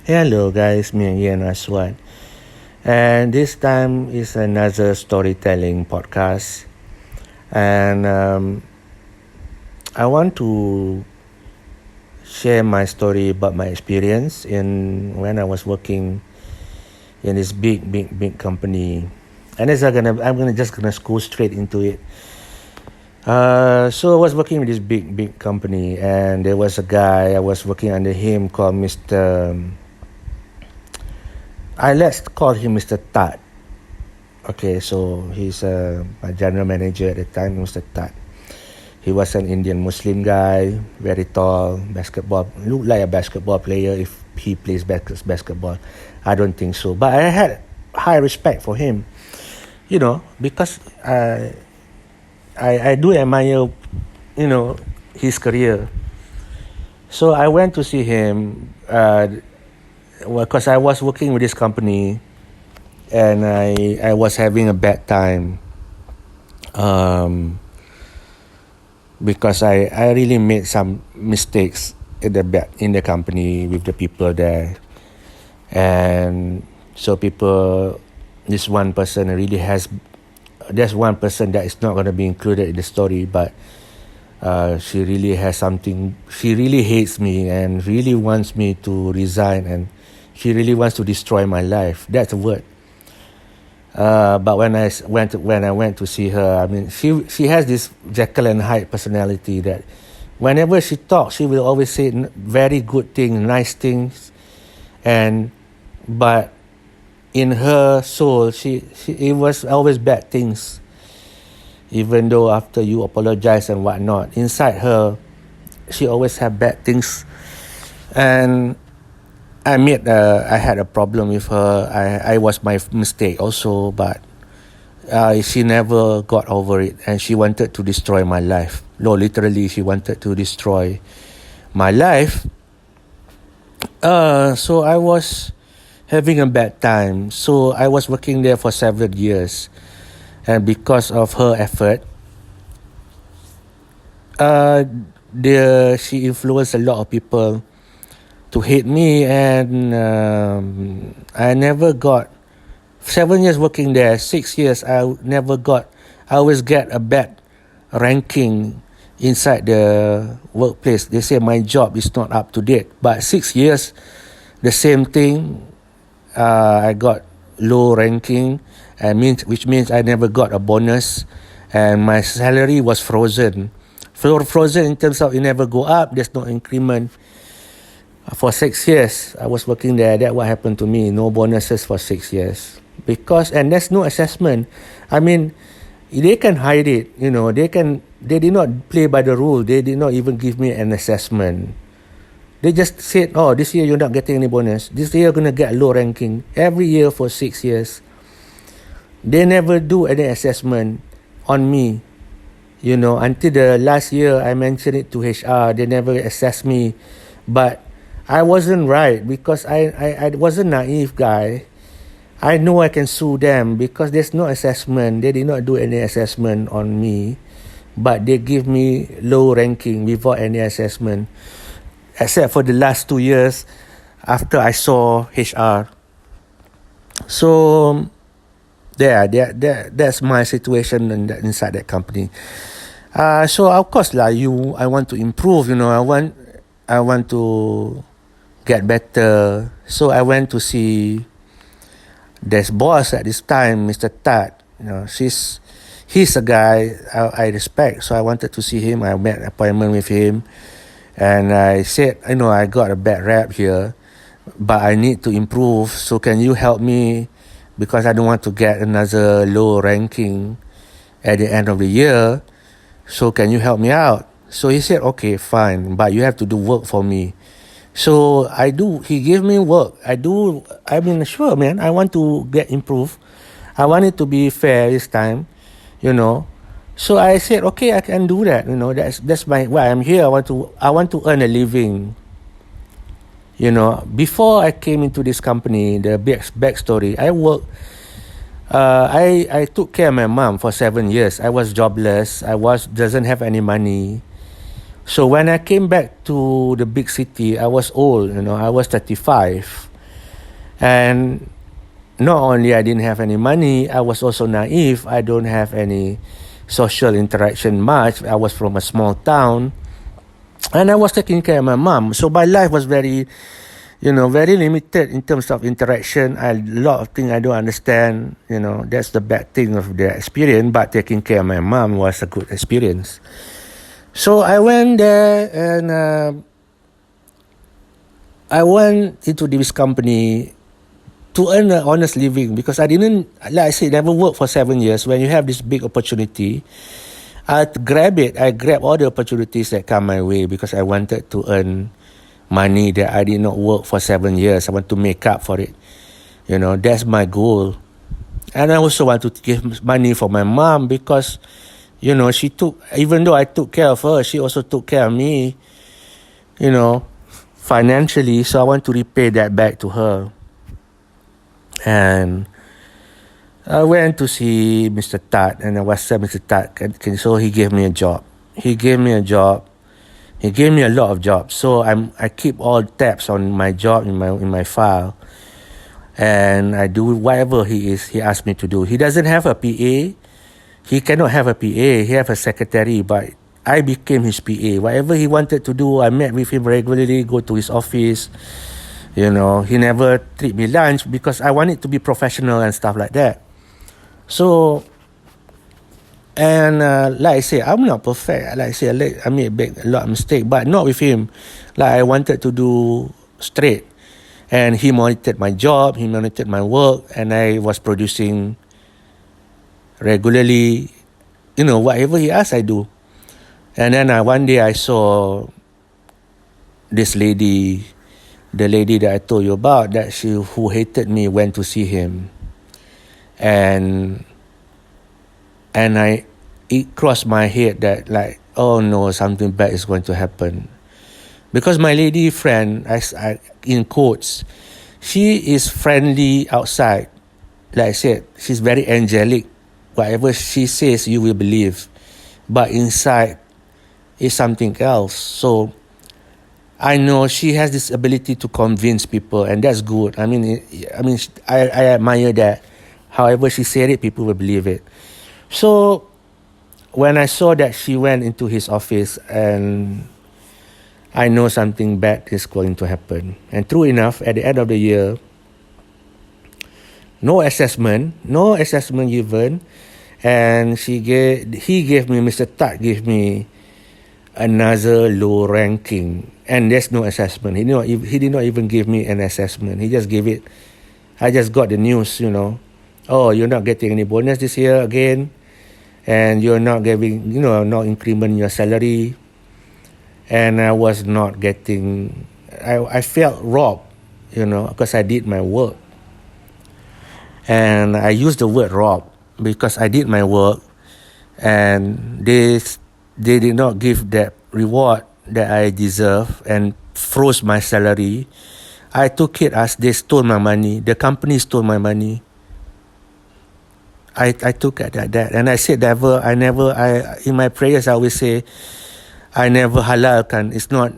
Hello guys, me again Aswad. And this time is another storytelling podcast. And I want to share my story about my experience in when I was working in this big company. And I'm gonna just go straight into it. So I was working with this big company, and there was a guy I was working under him called Mr. Let's call him Mr. Tat. Okay, so he's my general manager at the time, Mr. Tat. He was an Indian Muslim guy, very tall, basketball, looked like a basketball player if he plays basketball. I don't think so, but I had high respect for him, because I do admire, his career. So I went to see him, because I was working with this company, and I was having a bad time, because I really made some mistakes in the company with the people there, and so there's one person that is not going to be included in the story, but she really has something. She really hates me and really wants me to resign, and she really wants to destroy my life. That's a word. But when I went to see her, I mean, she has this Jekyll and Hyde personality that whenever she talks, she will always say very good things, nice things, but in her soul, it was always bad things. Even though after you apologize and whatnot, inside her, she always had bad things, and I had a problem with her. I was my mistake also, but she never got over it, and she wanted to destroy my life. No, literally, she wanted to destroy my life. So I was having a bad time. So I was working there for several years, and because of her effort, she influenced a lot of people to hate me, and I never got 7 years working there. 6 years I always get a bad ranking inside the workplace. They say my job is not up to date, but 6 years the same thing. I got low ranking, which means I never got a bonus, and my salary was frozen in terms of it never go up. There's no increment. For 6 years, I was working there. That's what happened to me. No bonuses for 6 years. And there's no assessment. I mean, they can hide it. They did not play by the rule. They did not even give me an assessment. They just said, oh, this year you're not getting any bonus. This year you're going to get a low ranking. Every year for 6 years. They never do any assessment on me. Until the last year, I mentioned it to HR. They never assessed me. But I wasn't right, because I was a naive guy. I know I can sue them because there's no assessment. They did not do any assessment on me, but they give me low ranking without any assessment, except for the last 2 years after I saw HR. So that's my situation inside that company. So of course I want to improve. I want to get better. So I went to see this boss at this time, Mr. Tat. He's a guy I respect, so I wanted to see him. I made an appointment with him, and I said, I got a bad rap here, but I need to improve. So can you help me, because I don't want to get another low ranking at the end of the year. So can you help me out? So he said, okay, fine, but you have to do work for me. So I do. He gave me work. I do. I mean, sure, man. I want to get improved. I want it to be fair this time, So I said, okay, I can do that. That's why I'm here. I want to earn a living. Before I came into this company, the backstory, I worked. I took care of my mom for 7 years. I was jobless. Doesn't have any money. So when I came back to the big city, I was old, I was 35. And not only I didn't have any money, I was also naive. I don't have any social interaction much. I was from a small town, and I was taking care of my mom. So my life was very, very limited in terms of interaction. A lot of things I don't understand. That's the bad thing of the experience. But taking care of my mom was a good experience. So I went there, and I went into this company to earn an honest living, because I didn't, like I said, never worked for 7 years. When you have this big opportunity, I grab it. I grab all the opportunities that come my way, because I wanted to earn money that I did not work for 7 years. I want to make up for it. That's my goal. And I also want to give money for my mom, because, she took, even though I took care of her, she also took care of me, financially. So I want to repay that back to her. And I went to see Mr. Tat, and I was said, Mr. Tat, so he gave me a job. He gave me a lot of jobs. So I keep all tabs on my job in my file, and I do whatever he asked me to do. He doesn't have a PA. He cannot have a PA. He have a secretary, but I became his PA. Whatever he wanted to do, I met with him regularly, go to his office. He never treat me lunch, because I want it to be professional and stuff like that. So, and like I say, I'm not perfect. Like I say, I made a lot of mistakes, but not with him. Like I wanted to do straight. And he monitored my job, he monitored my work, and I was producing regularly, whatever he asked, I do. And then one day I saw this lady, the lady that I told you about, who hated me, went to see him. And it crossed my head that, like, oh no, something bad is going to happen. Because my lady friend, I in quotes, she is friendly outside. Like I said, she's very angelic. Whatever she says, you will believe. But inside is something else. So I know she has this ability to convince people, and that's good. I admire that. However she said it, people will believe it. So when I saw that she went into his office, and I know something bad is going to happen. And true enough, at the end of the year, no assessment given, and he gave me, Mr. Tat gave me another low ranking, and there's no assessment. He did not even give me an assessment. He just gave it. I just got the news, oh, you're not getting any bonus this year again, and you're not giving, not increment your salary. And I was not getting, I felt robbed, because I did my work. And I use the word rob because I did my work, and they did not give that reward that I deserve and froze my salary. I took it as they stole my money. The company stole my money. I took it at that, and I said in my prayers I always say, I never halalkan. It's not.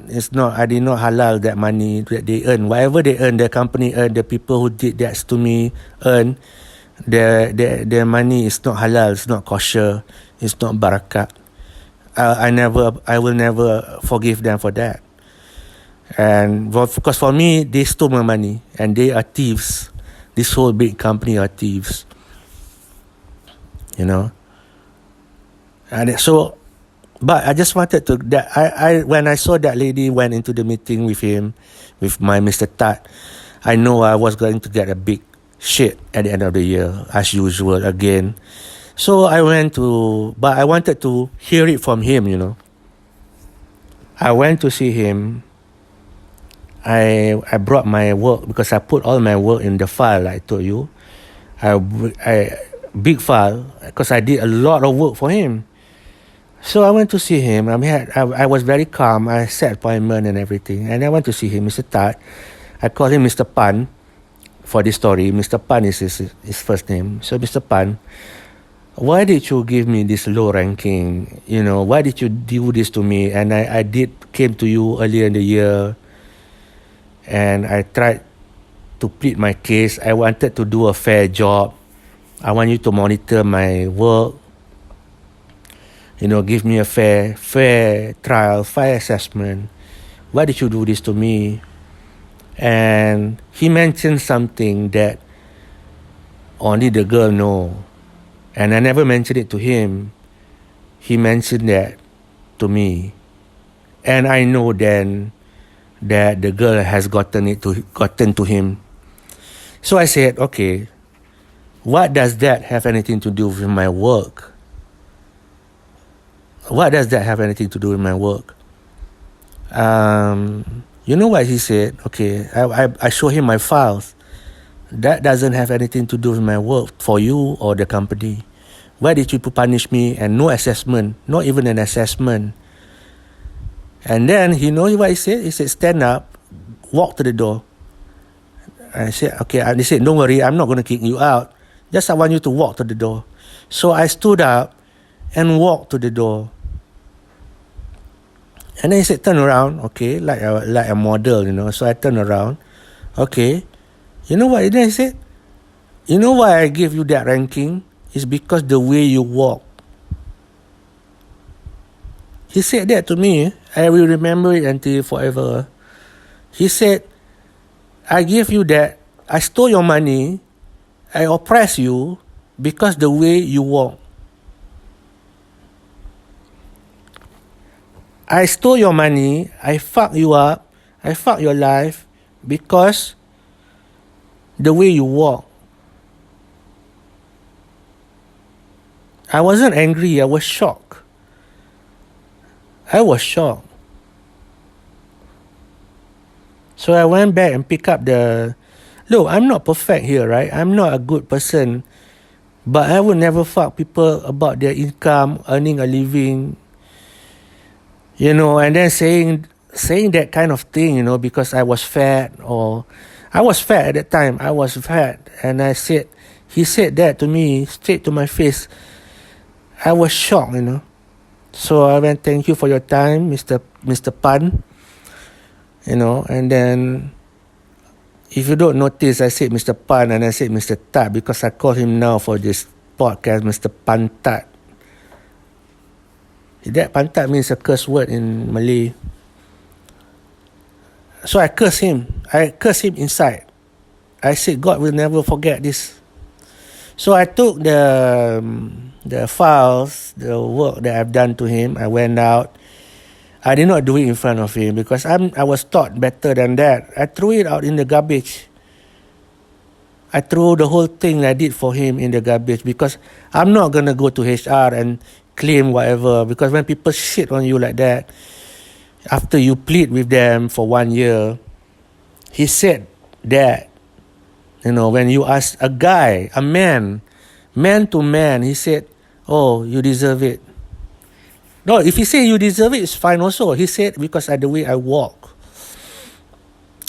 I did not halal that money that they earn. Whatever they earn, the company earn. The people who did that to me earn. Their money is not halal. It's not kosher. It's not barakat. I will never forgive them for that. And because for me, they stole my money, and they are thieves. This whole big company are thieves. And so. But I just wanted to, when I saw that lady went into the meeting with him, with my Mr. Tat, I know I was going to get a big shit at the end of the year, as usual, again. So I but I wanted to hear it from him, I went to see him. I brought my work, because I put all my work in the file, like I told you. Big file, because I did a lot of work for him. So I went to see him. I was very calm. I set appointment and everything. And I went to see him, Mr. Tat. I call him Mr. Pan for this story. Mr. Pan is his first name. So Mr. Pan, why did you give me this low ranking? Why did you do this to me? And I came to you earlier in the year, and I tried to plead my case. I wanted to do a fair job. I want you to monitor my work. Give me a fair trial, fair assessment. Why did you do this to me? And he mentioned something that only the girl know. And I never mentioned it to him. He mentioned that to me. And I know then that the girl has gotten to him. So I said, okay, what does that have anything to do with my work? What does that have anything to do with my work? You know what he said? Okay, I show him my files. That doesn't have anything to do with my work for you or the company. Why did you punish me and no assessment, not even an assessment? And then you know what he said? He said, stand up, walk to the door. I said, okay. And he said, don't worry, I'm not going to kick you out. Just I want you to walk to the door. So I stood up and walked to the door. And then he said, turn around, okay, like a model, So I turned around. Okay. You know what? Then he said, you know why I gave you that ranking? It's because the way you walk. He said that to me. I will remember it until forever. He said, I gave you that. I stole your money. I oppress you because the way you walk. I stole your money. I fucked you up. I fucked your life because the way you walk. I wasn't angry. I was shocked. So I went back and picked up look, I'm not perfect here, right? I'm not a good person. But I would never fuck people about their income, earning a living, and then saying that kind of thing, because I was fat or I was fat at that time. I was fat. And he said that to me straight to my face. I was shocked, So I went, thank you for your time, Mr. Pan. And then if you don't notice, I said Mr. Pan and I said Mr. Tat because I call him now for this podcast Mr. Pan Tat. That Pan Tat means a curse word in Malay. So I cursed him. I cursed him inside. I said, God will never forget this. So I took the files, the work that I've done to him. I went out. I did not do it in front of him because I was taught better than that. I threw it out in the garbage. I threw the whole thing I did for him in the garbage because I'm not going to go to HR and claim whatever, because when people shit on you like that, after you plead with them for 1 year, he said that, when you ask a guy, a man to man, he said, oh, you deserve it. No, if he say you deserve it, it's fine also. He said because of the way I walk.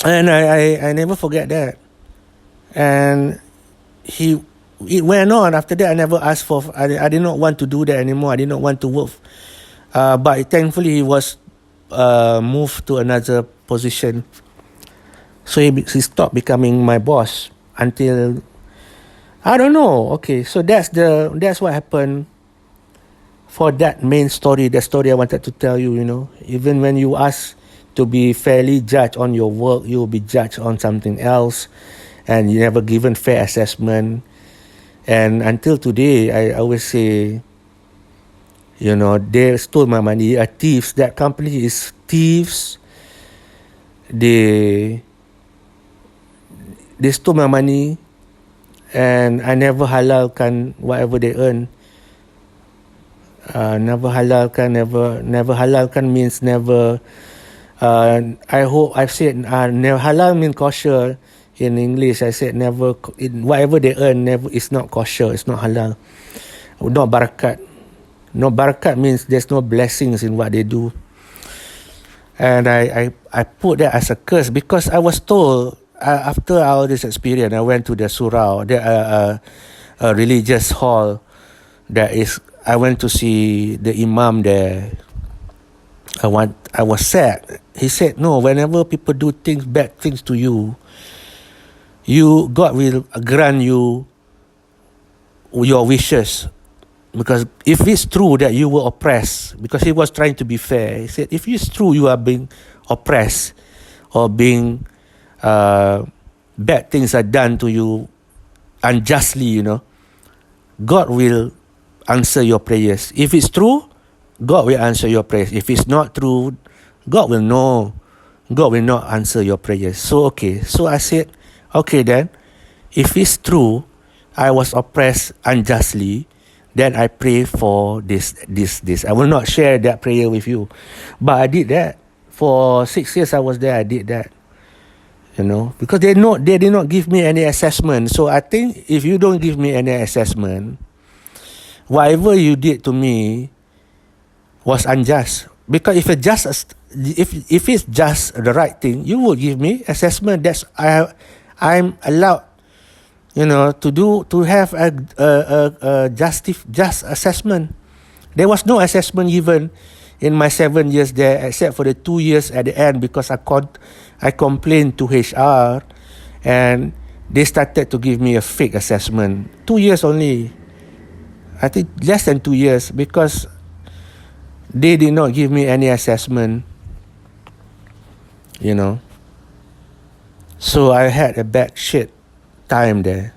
And I never forget that. And it went on. After that, I never asked for, I did not want to do that anymore. I did not want to work. But thankfully, he was moved to another position. So he stopped becoming my boss until, I don't know. Okay, so that's what happened for that main story, the story I wanted to tell you, Even when you ask to be fairly judged on your work, you will be judged on something else. And you never given fair assessment. And until today, I always say, they stole my money. Are thieves. That company is thieves. They stole my money, and I never halalkan whatever they earn. Never halalkan means never. I hope I've said never. Halal means kosher. In English, I said never. Whatever they earn, never. It's not kosher. It's not halal. Not barakat. No barakat means there's no blessings in what they do. And I put that as a curse because I was told after all this experience, I went to the surau, a religious hall. I went to see the imam there. I was sad. He said, no, whenever people do bad things to you, God will grant you your wishes. Because if it's true that you were oppressed, because he was trying to be fair, he said, if it's true you are being oppressed or being bad things are done to you unjustly, God will answer your prayers. If it's true, God will answer your prayers. If it's not true, God will know. God will not answer your prayers. So I said, okay then, if it's true, I was oppressed unjustly, then I pray for this. I will not share that prayer with you. But I did that. For 6 years I was there, I did that. Because they did not give me any assessment. So I think if you don't give me any assessment, whatever you did to me was unjust. Because if it's just the right thing, you will give me assessment. I'm allowed, to have a just assessment. There was no assessment given in my 7 years there, except for the 2 years at the end, because I complained to HR, and they started to give me a fake assessment. 2 years only. I think less than 2 years, because they did not give me any assessment, So I had a bad shit time there.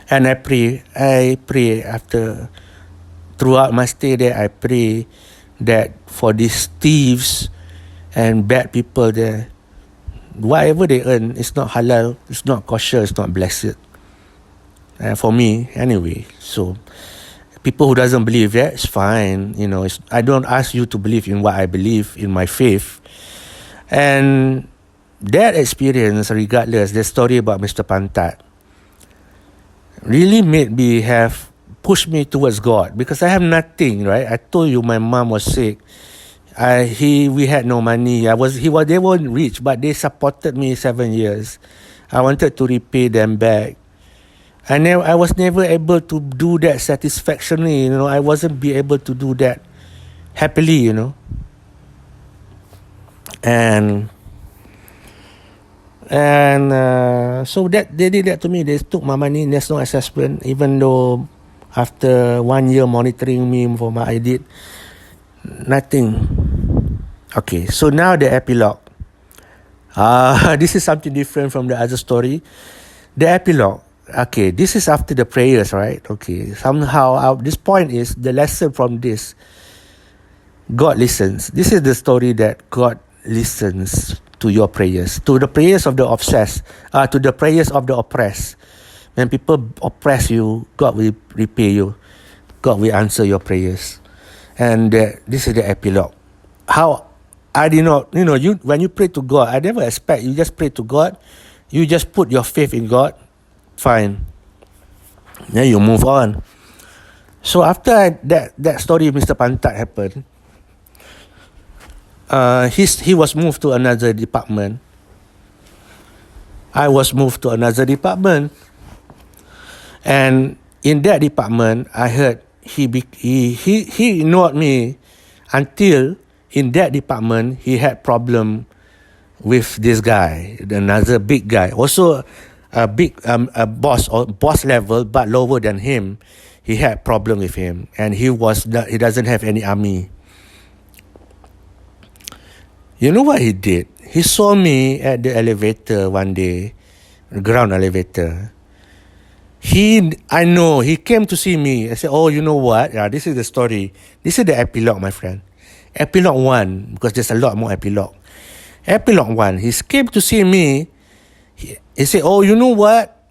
And I pray after, throughout my stay there, I pray that for these thieves and bad people there, whatever they earn, it's not halal, it's not kosher, it's not blessed. For me, anyway. So, people who doesn't believe that, it's fine. I don't ask you to believe in what I believe, in my faith. And that experience, regardless, the story about Mr Tat, really pushed me towards God, because I have nothing, right? I told you my mom was sick. We had no money. They weren't rich, but they supported me 7 years. I wanted to repay them back. I was never able to do that satisfactorily. I wasn't be able to do that happily. And so that they did that to me. They took my money. There's no assessment, even though after 1 year monitoring me for I did nothing. Okay, so now the epilogue. This is something different from the other story. The epilogue. Okay, this is after the prayers, right? Okay, somehow this point is the lesson from this. God listens. This is the story that God listens to your prayers, to the prayers of the obsessed, to the prayers of the oppressed. When people oppress you, God will repay you. God will answer your prayers. And this is the epilogue. How I did not, when you pray to God, I never expect you just pray to God. You just put your faith in God. Fine. Then you move on. So after that story of Mr Tat happened, he was moved to another department. I was moved to another department. And in that department, I heard he ignored me until in that department he had problem with this guy, another big guy, also a big a boss level, but lower than him. He had problem with him, and he doesn't have any army. You know what he did? He saw me at the elevator one day, the ground elevator. I know, he came to see me. I said, oh, you know what? Yeah, this is the story. This is the epilogue, my friend. Epilogue 1, because there's a lot more epilogue. Epilogue 1, he came to see me. He said, oh, you know what?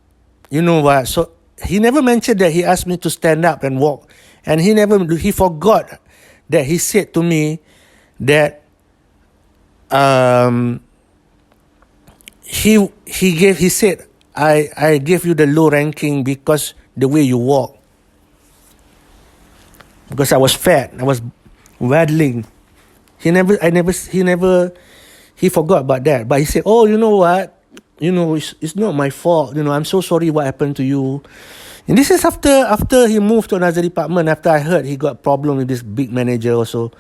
You know what? So he never mentioned that he asked me to stand up and walk. And he forgot that he said to me that he said, I gave you the low ranking because the way you walk. Because I was fat, I was waddling. He forgot about that. But he said, oh, you know what? It's not my fault. I'm so sorry what happened to you. And this is after he moved to another department, after I heard he got problem with this big manager also.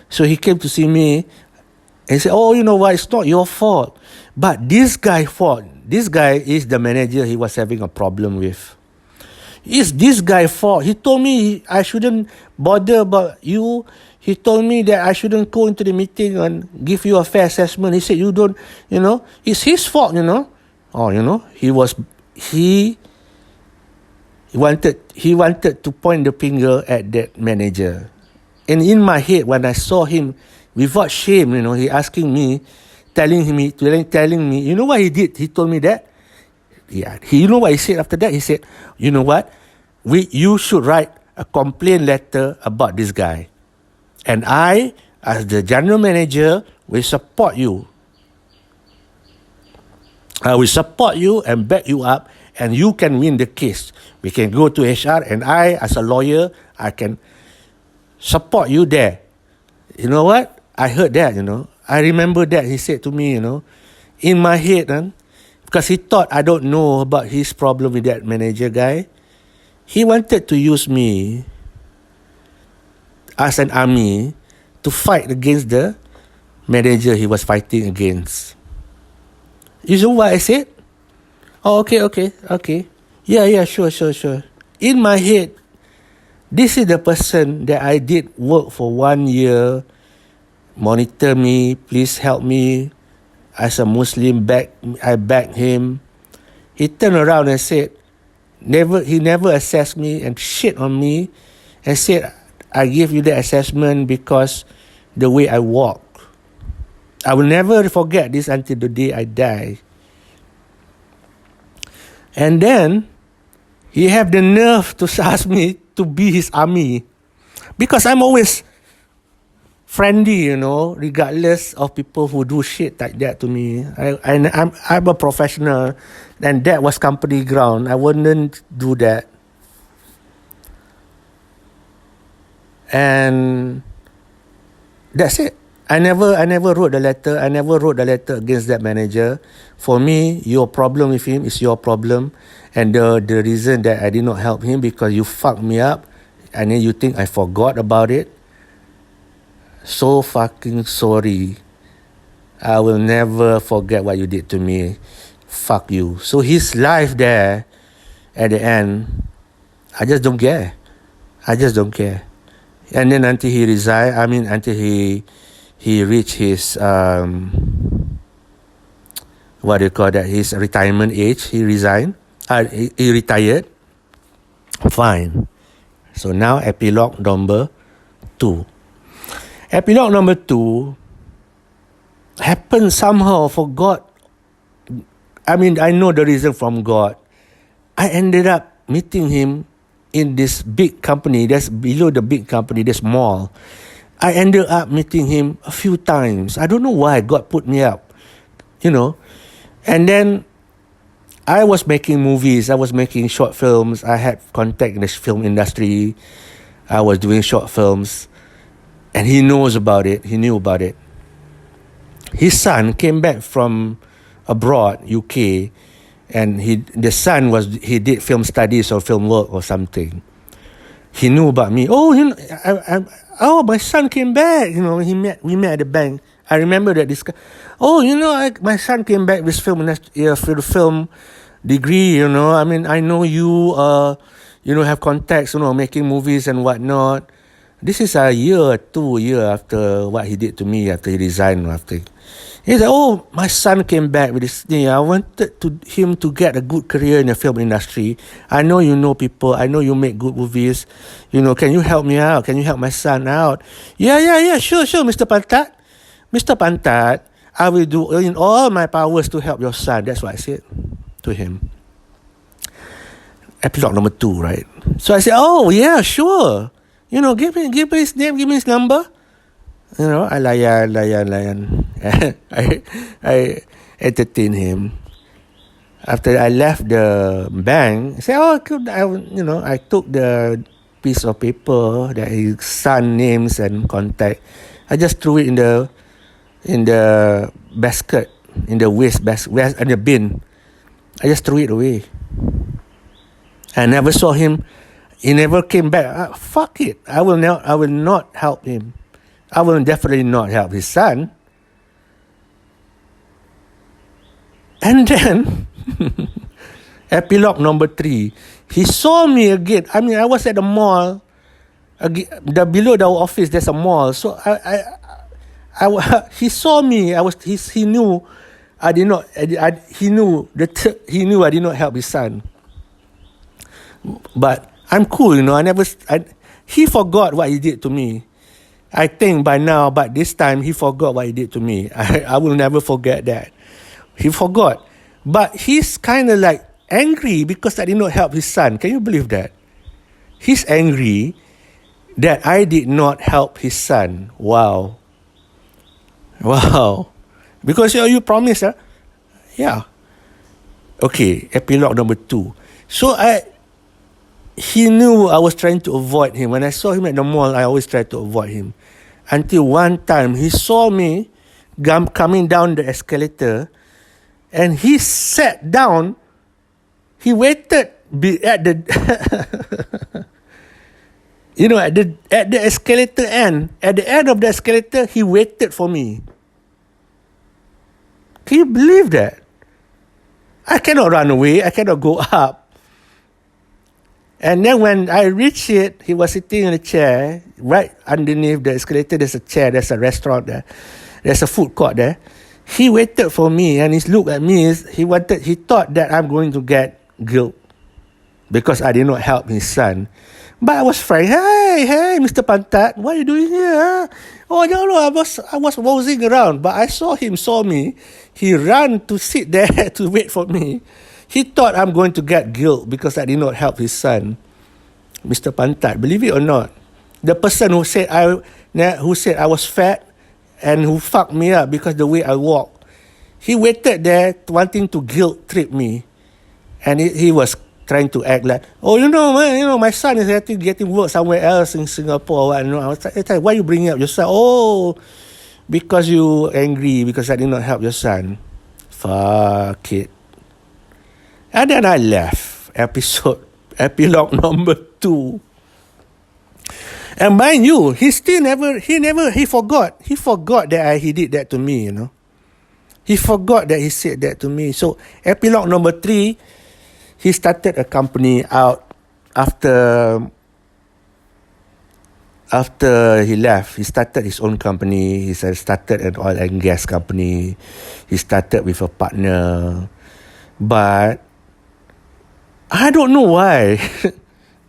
So he came to see me and said, oh, you know what? It's not your fault. But this guy's fault. this guy is the manager he was having a problem with. Is this guy fault? He told me I shouldn't bother about you. He told me that I shouldn't go into the meeting and give you a fair assessment. He said you don't, it's his fault, Oh, he wanted to point the finger at that manager. And in my head, when I saw him, without shame, he asking me, telling me, you know what he did? He told me that. Yeah, you know what he said after that? He said, you know what? You should write a complaint letter about this guy. And I, as the general manager, will support you. I will support you and back you up, and you can win the case. We can go to HR, and I, as a lawyer, I can support you there. You know what? I heard that, I remember that he said to me, in my head, because he thought I don't know about his problem with that manager guy. He wanted to use me as an army to fight against the manager he was fighting against. You know what I said? Oh, okay. Yeah, sure. In my head, this is the person that I did work for 1 year, monitor me, please help me. As a Muslim, I backed him. He turned around and said, he never assessed me and shit on me and said, I give you the assessment because the way I walk. I will never forget this until the day I die. And then he have the nerve to ask me to be his army, because I'm always friendly, regardless of people who do shit like that to me. I'm a professional, and that was company ground. I wouldn't do that. And that's it. I never wrote the letter. I never wrote the letter against that manager. For me, your problem with him is your problem. And the reason that I did not help him because you fucked me up, and then you think I forgot about it. So fucking sorry. I will never forget what you did to me. Fuck you. So his life there, at the end, I just don't care. And then until he resigned, until he reached his, his retirement age, he resigned. He retired. Fine. So now epilogue number 2. Epilogue number 2 happened somehow, forgot. I know the reason from God. I ended up meeting him in this big company, that's below the big company, this mall. I ended up meeting him a few times. I don't know why God put me up, And then I was making movies. I was making short films. I had contact in the film industry. I was doing short films. And he knows about it. He knew about it. His son came back from abroad, UK, and he did film studies or film work or something. He knew about me. Oh, my son came back. We met at the bank. I remember that this guy. My son came back with film for the film degree. I know you. Have contacts. Making movies and whatnot. This is a year, 2 years after what he did to me, after he resigned. He said, my son came back with this thing. I wanted him to get a good career in the film industry. I know you know people. I know you make good movies. Can you help me out? Can you help my son out? Yeah, sure, Mr. Tat. Mr. Tat, I will do in all my powers to help your son. That's what I said to him. Epilogue number 2, right? So I said, yeah, sure. Give me his name, give me his number. I layan. I entertain him. After I left the bank, I said, I took the piece of paper that his son names and contact. I just threw it in the basket, in the waste basket, in the bin. I just threw it away. I never saw him. He never came back. Fuck it. I will not help him. I will definitely not help his son. And then Epilogue number 3. He saw me again. I mean, I was at the mall. Below our office, there's a mall. So he saw me. He knew I did not. He knew I did not help his son. But I'm cool, he forgot what he did to me. I think by now, but this time he forgot what he did to me. I will never forget that. He forgot. But he's kind of like angry because I did not help his son. Can you believe that? He's angry that I did not help his son. Wow. Because you promised, huh? Yeah. Okay, epilogue number 2. So he knew I was trying to avoid him. When I saw him at the mall, I always tried to avoid him. Until one time, he saw me coming down the escalator, and he sat down. He waited at the, at the escalator end. At the end of the escalator, he waited for me. Can you believe that? I cannot run away. I cannot go up. And then when I reached it, he was sitting in a chair. Right underneath the escalator, there's a chair. There's a restaurant there. There's a food court there. He waited for me, and he looked at me. He thought that I'm going to get guilt because I did not help his son. But I was frightened. Hey, Mr Tat, what are you doing here? Oh, no, I was wozing around. But I saw me. He ran to sit there to wait for me. He thought I'm going to get guilt because I did not help his son. Mr Tat, believe it or not, the person who said I was fat and who fucked me up because the way I walk, he waited there wanting to guilt trip me. And he was trying to act like, my son is getting work somewhere else in Singapore. I was like, why you bringing up your son? Oh, because you angry because I did not help your son. Fuck it. And then I left. Epilogue number 2. And mind you, he forgot. He forgot that he did that to me, He forgot that he said that to me. So, epilogue number 3, he started a company out after he left. He started his own company. He started an oil and gas company. He started with a partner. But I don't know why.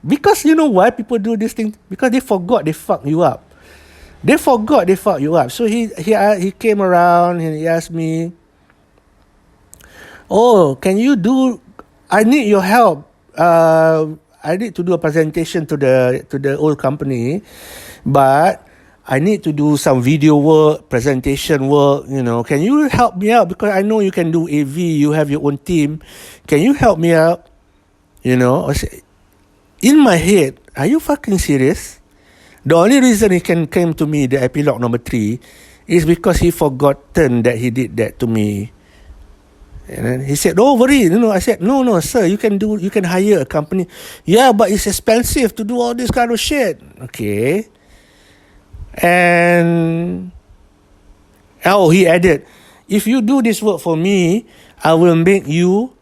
Because you know why people do this thing? Because they forgot they fucked you up. So he came around and he asked me, "Oh, can you do? I need your help. I need to do a presentation to the old company, but I need to do some video work, presentation work. Can you help me out? Because I know you can do AV. You have your own team. Can you help me out?" I said, in my head, are you fucking serious? The only reason he came to me, the epilogue number 3, is because he forgotten that he did that to me. And then he said, "Don't worry." I said, No, sir, you can hire a company. Yeah, but it's expensive to do all this kind of shit. Okay. And he added, "If you do this work for me, I will make you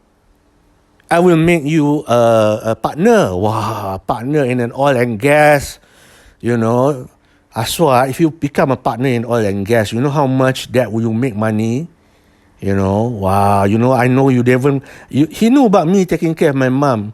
a partner." Wow, partner in an oil and gas. Aswa, if you become a partner in oil and gas, you know how much that will make money? Wow, I know you never. He knew about me taking care of my mom.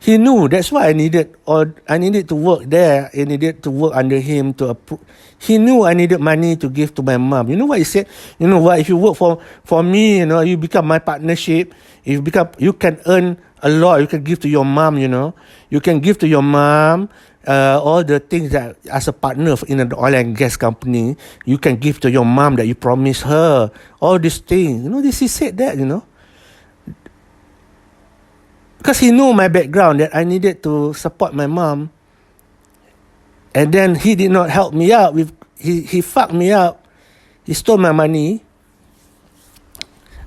He knew. That's why I needed to work there. I needed to work under him to approve. He knew I needed money to give to my mom. You know what he said? You know what? If you work for me, you become my partnership. You can earn a lot. You can give to your mom. You can give to your mom. All the things that as a partner in an oil and gas company, you can give to your mom that you promised her. All these things. He said that, Because he knew my background, that I needed to support my mom. And then he did not help me out. He fucked me up. He stole my money.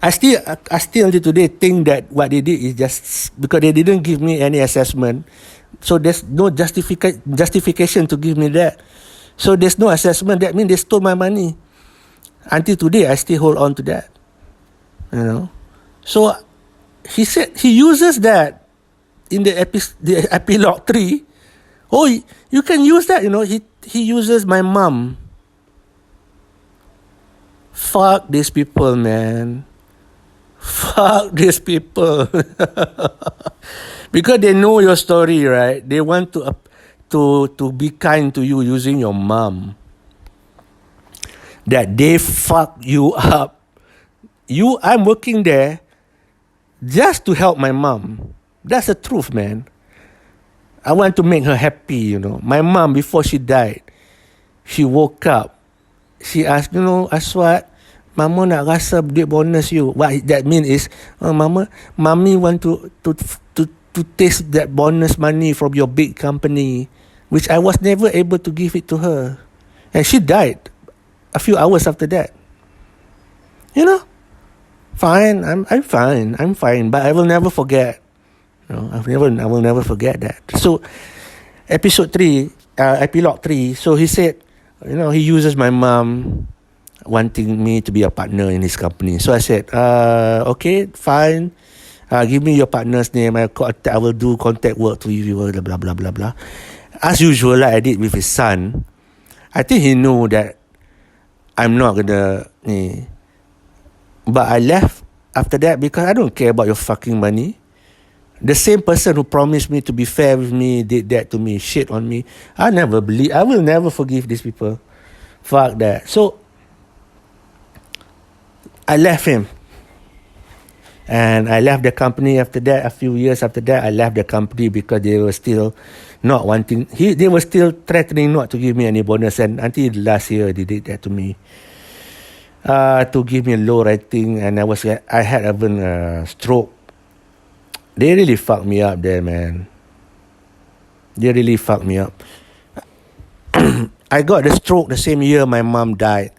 I still until today think that what they did is just because they didn't give me any assessment. So there's no justification to give me that. So there's no assessment. That means they stole my money. Until today, I still hold on to that. So he said he uses that in the epilogue 3. Oh, you can use that, he uses my mom. Fuck these people, man. Fuck these people. Because they know your story, right? They want to be kind to you using your mom. That they fuck you up. I'm working there just to help my mom. That's the truth, man. I want to make her happy, My mom, before she died, she woke up. She asked, Aswat, Mama nak rasa duit bonus you. What that mean is, Mommy want to taste that bonus money from your big company, which I was never able to give it to her. And she died a few hours after that. Fine, I'm fine, but I will never forget. I will never forget that. So, epilogue 3, so he said, he uses my mom wanting me to be a partner in his company. So I said, okay, fine. Give me your partner's name. I will do contact work to you, blah, blah, blah, blah. As usual, like I did with his son, I think he knew that I'm not gonna... But I left after that because I don't care about your fucking money. The same person who promised me to be fair with me did that to me, shit on me. I will never forgive these people. Fuck that. So, I left him. And I left the company after that. A few years after that, I left the company because they were still not wanting... They were still threatening not to give me any bonus. And until last year, they did that to me. To give me a low rating. And I had even a stroke. They really fucked me up there, man. They really fucked me up. I got the stroke the same year my mom died.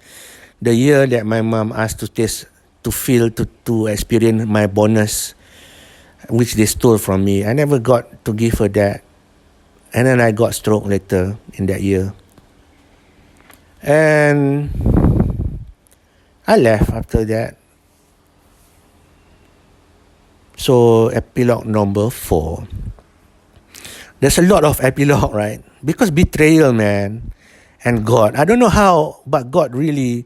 The year that my mom asked to experience my bonus, which they stole from me. I never got to give her that. And then I got stroke later in that year. And I left after that. So, epilogue number 4. There's a lot of epilogue, right? Because betrayal, man, and God. I don't know how, but God really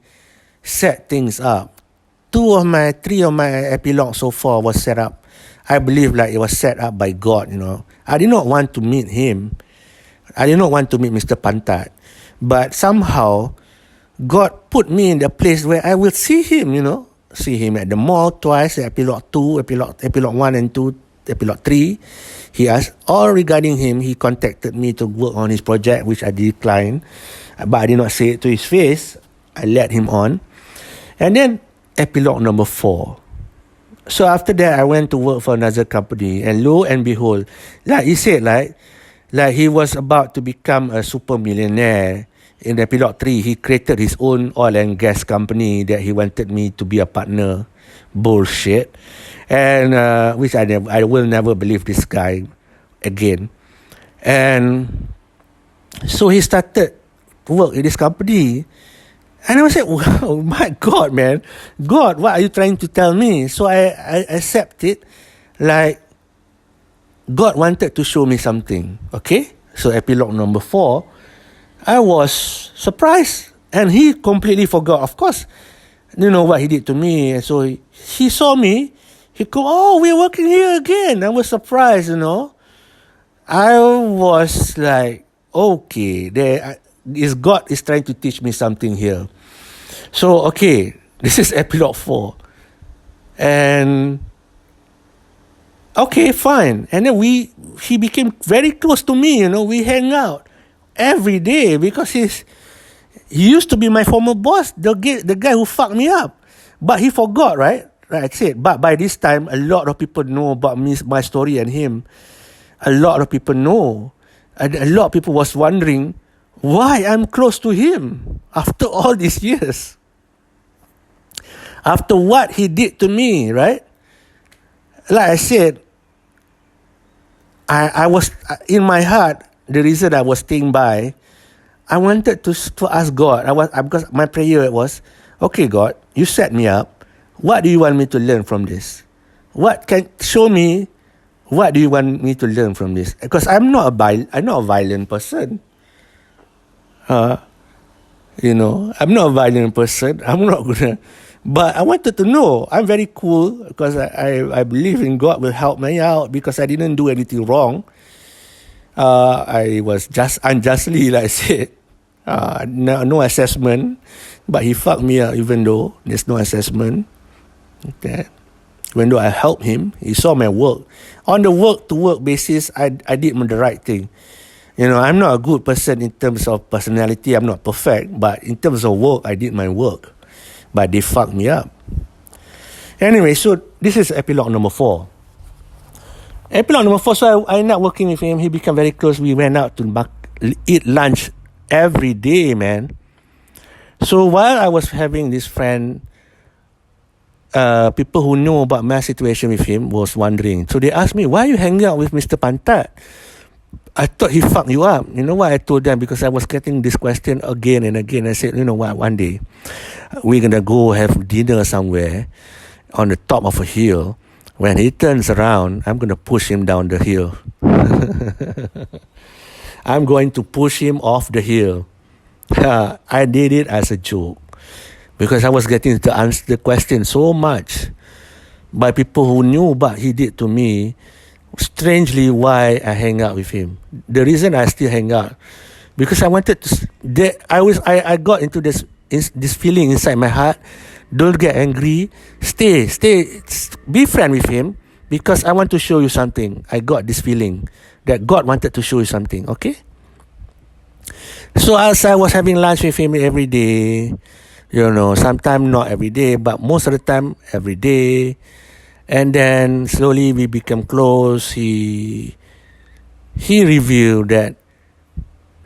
set things up. 3 of my epilogues so far was set up. I believe like it was set up by God, I did not want to meet him. I did not want to meet Mr. Tat. But somehow, God put me in the place where I will see him, See him at the mall twice, epilogue 2, epilogue 1 and 2, epilogue 3. He asked all regarding him. He contacted me to work on his project, which I declined. But I did not say it to his face. I let him on. And then epilogue number 4. So after that, I went to work for another company. And lo and behold, like he said, like he was about to become a super millionaire. In epilogue 3, he created his own oil and gas company that he wanted me to be a partner. Bullshit. And which I will never believe this guy again. And so he started to work in this company. And I was like, wow, my God, man. God, what are you trying to tell me? So I accepted, like, God wanted to show me something. Okay? So epilogue number 4, I was surprised. And he completely forgot. Of course, what he did to me. And so he saw me. He go, oh, we're working here again. I was surprised, I was like, okay, God is trying to teach me something here. So, okay, this is epilogue 4. And, okay, fine. And then he became very close to me, we hang out every day because he used to be my former boss, the guy who fucked me up. But he forgot, right? Like I said, but by this time, a lot of people know about my story and him. A lot of people know. And a lot of people was wondering why I'm close to him after all these years. After what he did to me, right? Like I said, I was, in my heart, the reason I was staying by, I wanted to ask God. Because my prayer was, okay, God, you set me up. What do you want me to learn from this? What can show me? What do you want me to learn from this? Because I'm not a violent person. I'm not a violent person. I'm not gonna. But I wanted to know. I'm very cool because I believe in God will help me out because I didn't do anything wrong. I was just unjustly, like I said, no assessment, but he fucked me up even though there's no assessment. Okay. Even though I helped him, he saw my work. On the work-to-work basis, I did the right thing. I'm not a good person in terms of personality. I'm not perfect, but in terms of work, I did my work. But they fucked me up. Anyway, so this is epilogue number 4. Epilogue number 4, so I ended up working with him. He became very close. We went out to eat lunch every day, man. So while I was having this friend, people who know about my situation with him was wondering. So they asked me, why are you hanging out with Mr. Tat? I thought he fucked you up. You know what I told them? Because I was getting this question again and again. I said, you know what, one day we're going to go have dinner somewhere on the top of a hill. When he turns around, I'm going to push him down the hill. I'm going to push him off the hill. I did it as a joke because I was getting to answer the question so much by people who knew what he did to me. Strangely, why I hang out with him. The reason I still hang out because I wanted to. I got into this feeling inside my heart. Don't get angry. Stay. Be friend with him because I want to show you something. I got this feeling that God wanted to show you something. Okay. So as I was having lunch with him every day, sometimes not every day, but most of the time every day. And then slowly we became close. He revealed that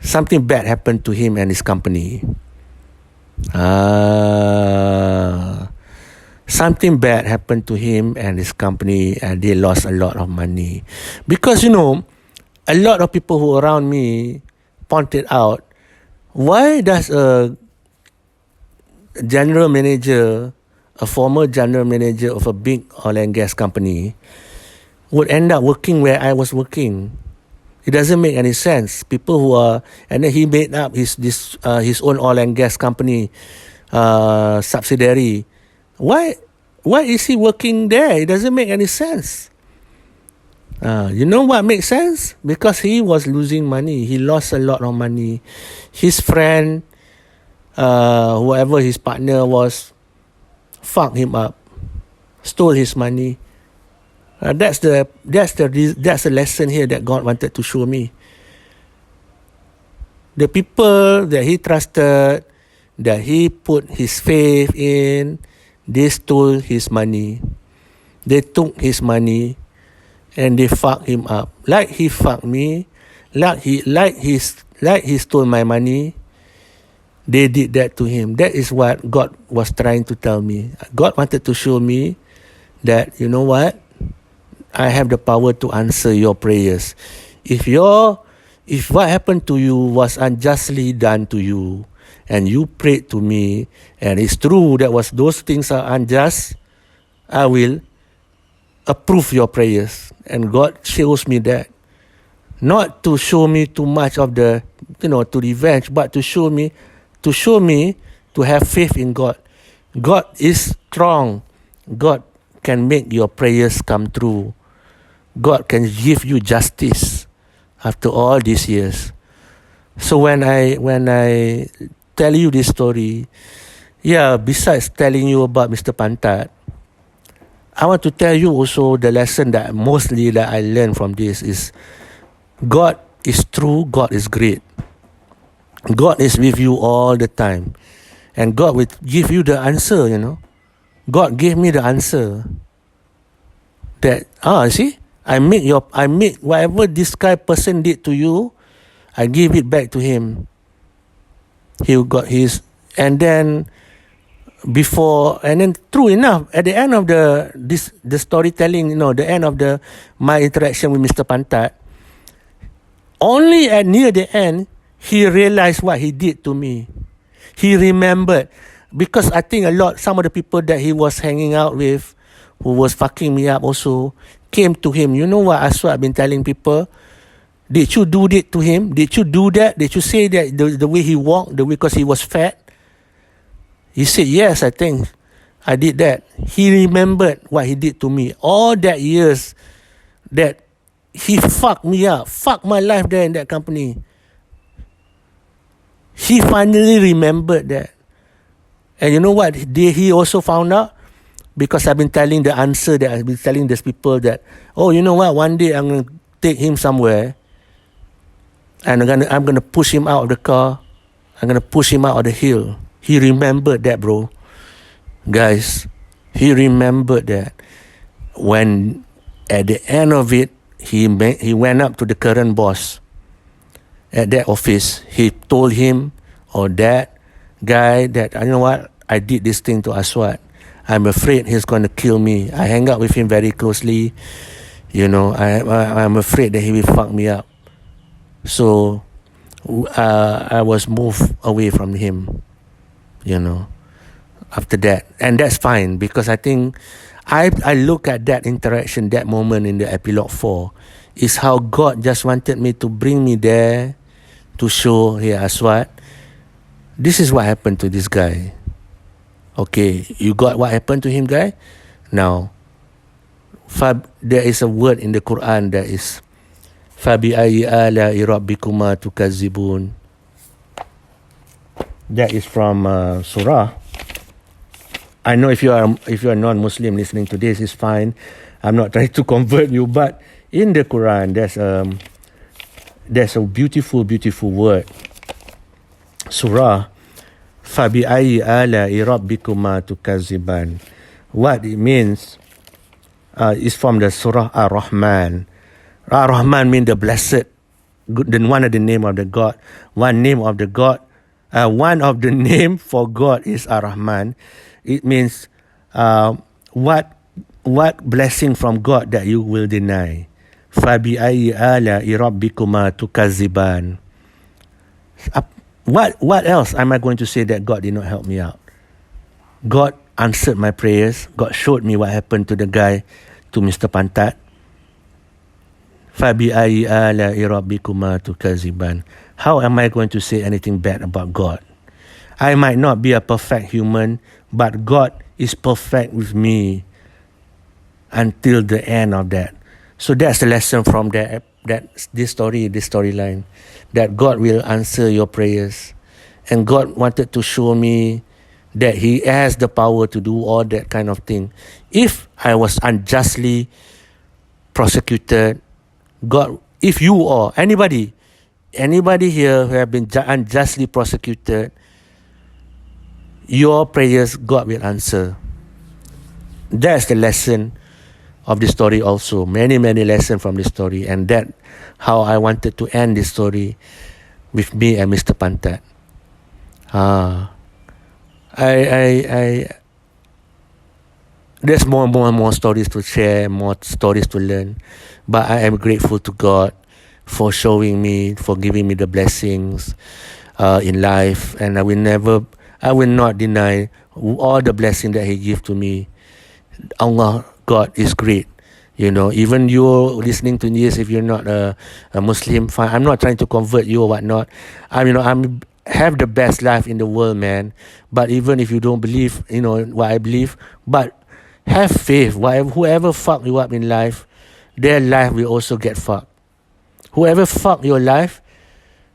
something bad happened to him and his company. Something bad happened to him and his company, and they lost a lot of money. Because, a lot of people who around me pointed out, why does a former general manager of a big oil and gas company would end up working where I was working? It doesn't make any sense. People who are, and then he made up his own oil and gas company subsidiary. Why is he working there? It doesn't make any sense. You know what makes sense? Because he was losing money. He lost a lot of money. His friend, whoever his partner was, fucked him up, stole his money. That's the lesson here that God wanted to show me. The people that he trusted, that he put his faith in, they stole his money. They took his money and they fucked him up. Like he fucked me, like he stole my money. They did that to him. That is what God was trying to tell me. God wanted to show me that, you know what? I have the power to answer your prayers. If what happened to you was unjustly done to you, and you prayed to me, and it's true that those things are unjust, I will approve your prayers. And God shows me that. Not to show me too much of to revenge, but to show me to have faith in God. God is strong. God can make your prayers come true. God can give you justice after all these years. So when I tell you this story, besides telling you about Mr. Tat, I want to tell you also the lesson that mostly that I learned from this is God is true, God is great. God is with you all the time. And God will give you the answer, God gave me the answer. That, see? I make whatever this person did to you, I give it back to him. He got his, and then true enough, at the end of the storytelling, the end of my interaction with Mr. Tat, only near the end, he realized what he did to me. He remembered, because I think some of the people that he was hanging out with who was fucking me up also, came to him. You know what Aswad I've been telling people? Did you do it to him? Did you do that? Did you say that the way he walked, the way because he was fat? He said, yes, I think I did that. He remembered what he did to me. All that years that he fucked me up, fucked my life there in that company. He finally remembered that. And you know what? He also found out? Because I've been telling the answer that I've been telling these people that, oh, you know what? One day I'm going to take him somewhere and I'm gonna push him out of the car. I'm going to push him out of the hill. He remembered that, bro. Guys, he remembered that. When at the end of it, he went up to the current boss at that office. He told him or that guy that, you know what, I did this thing to Aswad. I'm afraid he's going to kill me. I hang out with him very closely. You know, I'm afraid that he will fuck me up. So I was moved away from him, you know, after that. And that's fine, because I think I look at that interaction, that moment in the epilogue 4, is how God just wanted me to bring me there to show, here, Aswad, this is what happened to this guy. Okay, you got what happened to him, guy? Now, there is a word in the Quran that is فَبِأَيِّ آلَاءِ رَبِّكُمَا تُكَذِّبُونَ. That is from Surah. I know if you are non-Muslim listening to this, it's fine. I'm not trying to convert you, but in the Quran, there's a beautiful, beautiful word. Surah, فَبِأَيِّ آلَاءِ رَبِّكُمَا تُكَذِّبَانِ. What it means is from the Surah Ar-Rahman. Ar-Rahman means the blessed. Then one of the name of the God. One of the name for God is Ar-Rahman. It means what blessing from God that you will deny. فَبِأَيِّ آلَاءِ رَبِّكُمَا تُكَذِّبَانِ. What else am I going to say that God did not help me out? God answered my prayers. God showed me what happened to the guy, to Mr. Pantat. فَبِأَيِّ آلَاءِ رَبِّكُمَا تُكَذِّبَانِ. How am I going to say anything bad about God? I might not be a perfect human, but God is perfect with me until the end of that. So that's the lesson from this storyline, that God will answer your prayers. And God wanted to show me that He has the power to do all that kind of thing. If I was unjustly prosecuted, God, if you or anybody here who have been unjustly prosecuted, your prayers God will answer. That's the lesson of the story also. Many, many lessons from the story. And that how I wanted to end this story with me and Mr. Pantat. There's more and more stories to share, more stories to learn. But I am grateful to God for showing me, for giving me the blessings in life. And I will not deny all the blessing that He gave to me. Allah, God is great. You know, even you listening to this, if you're not a Muslim, fine. I'm not trying to convert you or whatnot. I'm have the best life in the world, man. But even if you don't believe, what I believe, but have faith. Whoever fuck you up in life, their life will also get fucked. Whoever fuck your life,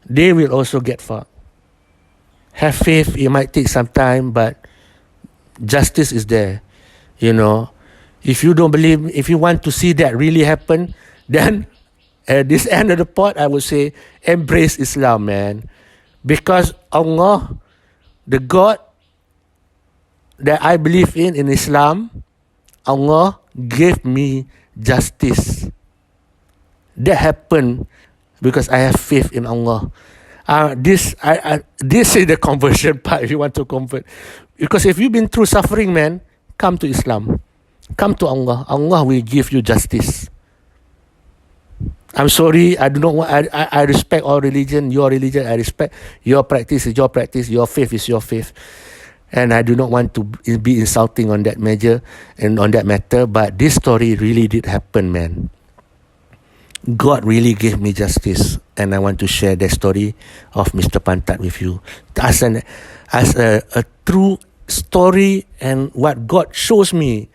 they will also get fucked. Have faith. It might take some time, but justice is there. If you don't believe, if you want to see that really happen, then at this end of the pot, I would say embrace Islam, man. Because Allah, the God that I believe in Islam, Allah gave me justice. That happened because I have faith in Allah. This is the conversion part if you want to convert. Because if you've been through suffering, man, come to Islam. Come to Allah. Allah will give you justice. I'm sorry, I do not want. I respect all religion. Your religion, I respect. Your practice is your practice. Your faith is your faith. And I do not want to be insulting on that measure and on that matter, but this story really did happen, man. God really gave me justice, and I want to share that story of Mr. Pantat with you as a true story, and what God shows me.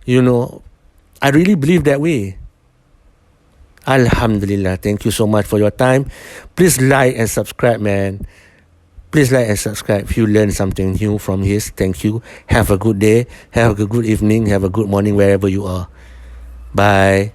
I really believe that way. Alhamdulillah. Thank you so much for your time. Please like and subscribe, man. Please like and subscribe if you learn something new from his. Thank you. Have a good day. Have a good evening. Have a good morning wherever you are. Bye.